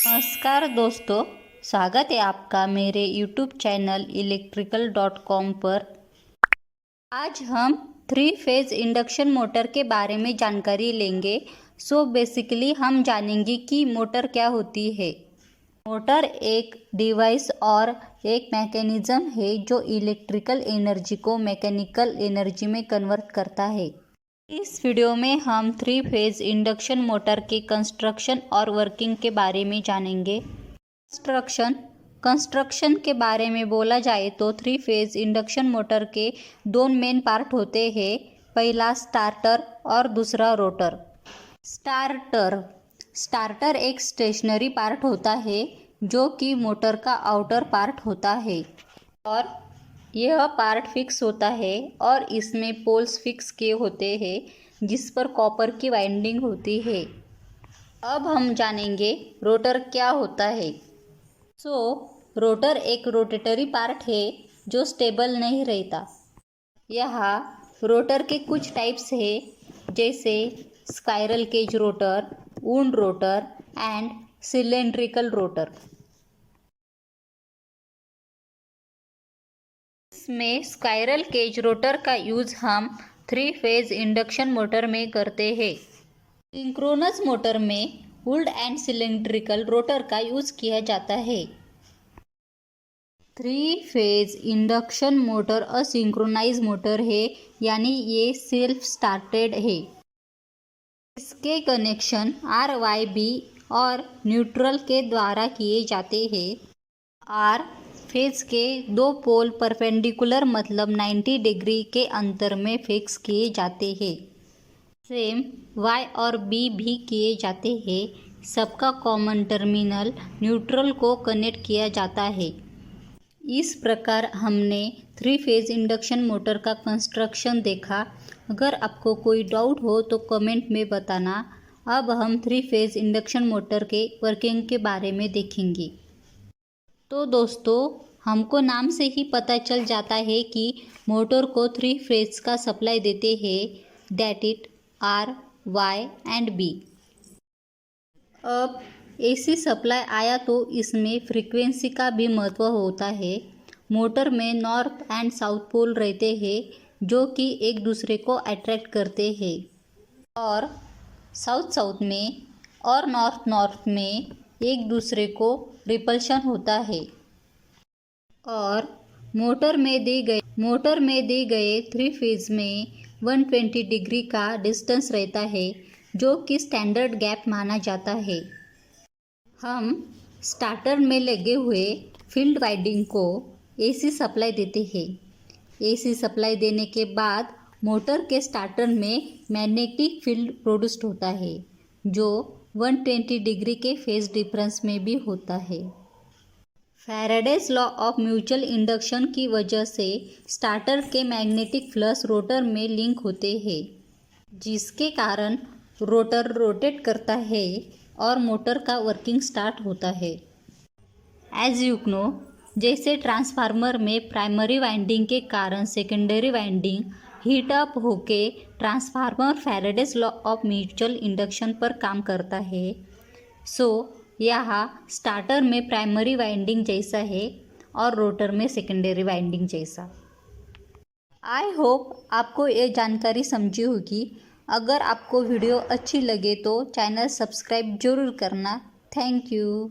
नमस्कार दोस्तों, स्वागत है आपका मेरे YouTube चैनल electrical.com पर। आज हम 3 फेज इंडक्शन मोटर के बारे में जानकारी लेंगे। बेसिकली हम जानेंगे कि मोटर क्या होती है। मोटर एक डिवाइस और एक मैकेनिज्म है जो इलेक्ट्रिकल एनर्जी को मैकेनिकल एनर्जी में कन्वर्ट करता है। इस वीडियो में हम 3 फेज इंडक्शन मोटर के कंस्ट्रक्शन और वर्किंग के बारे में जानेंगे। कंस्ट्रक्शन के बारे में बोला जाए तो 3 फेज इंडक्शन मोटर के 2 मेन पार्ट होते हैं। पहला स्टार्टर और दूसरा रोटर। स्टार्टर एक स्टेशनरी पार्ट होता है जो कि मोटर का आउटर पार्ट होता है और यह पार्ट फिक्स होता है और इसमें पोल्स फिक्स किए होते हैं जिस पर कॉपर की वाइंडिंग होती है। अब हम जानेंगे रोटर क्या होता है। रोटर एक रोटेटरी पार्ट है जो स्टेबल नहीं रहता। यहाँ रोटर के कुछ टाइप्स है जैसे spiral cage rotor, wound rotor and cylindrical rotor. इसमें स्पाइरल केज रोटर का यूज़ हम 3 फेज इंडक्शन मोटर में करते हैं। सिंक्रोनस मोटर में वुंड एंड सिलेंड्रिकल रोटर का यूज़ किया जाता है। 3 phase induction motor asynchronous motor है, यानी ये सेल्फ स्टार्टेड है। इसके कनेक्शन RYB और न्यूट्रल के द्वारा किए जाते हैं। आर फेज के 2 पोल परपेंडिकुलर मतलब 90 डिग्री के अंतर में फिक्स किए जाते हैं। सेम Y और B भी किए जाते हैं। सबका कॉमन टर्मिनल न्यूट्रल को कनेक्ट किया जाता है। इस प्रकार हमने 3 फेज इंडक्शन मोटर का कंस्ट्रक्शन देखा। अगर आपको कोई डाउट हो तो कमेंट में बताना। अब हम 3 फेज इंडक्शन मोटर के वर्किंग के बारे में देखेंगे। तो दोस्तों, हमको नाम से ही पता चल जाता है कि मोटर को 3 फेज का सप्लाई देते हैं, that it R, Y and B। अब AC सप्लाई आया तो इसमें फ्रीक्वेंसी का भी महत्व होता है। मोटर में नॉर्थ एंड साउथ पोल रहते हैं जो कि एक दूसरे को अट्रैक्ट करते हैं और साउथ में और नॉर्थ में एक दूसरे को रिपल्शन होता है। और मोटर में दी गए 3 फेज में 120 डिग्री का डिस्टेंस रहता है जो कि स्टैंडर्ड गैप माना जाता है। हम स्टार्टर में लगे हुए फील्ड वाइंडिंग को AC सप्लाई देते हैं। AC सप्लाई देने के बाद मोटर के स्टार्टर में मैग्नेटिक फील्ड प्रोड्यूस्ड होता है जो 120 डिग्री के फेज डिफरेंस में भी होता है। Faraday's law of mutual induction की वजह से स्टार्टर के मैग्नेटिक फ्लक्स रोटर में लिंक होते हैं जिसके कारण रोटर रोटेट करता है और मोटर का वर्किंग स्टार्ट होता है। एज यू नो, जैसे ट्रांसफार्मर में प्राइमरी वाइंडिंग के कारण सेकेंडरी वाइंडिंग हीट अप होके transformer Faraday's law of mutual induction पर काम करता है। यहाँ स्टार्टर में प्राइमरी वाइंडिंग जैसा है और रोटर में सेकेंडरी वाइंडिंग जैसा। आई होप आपको ये जानकारी समझी होगी। अगर आपको वीडियो अच्छी लगे तो चैनल सब्सक्राइब जरूर करना। Thank you.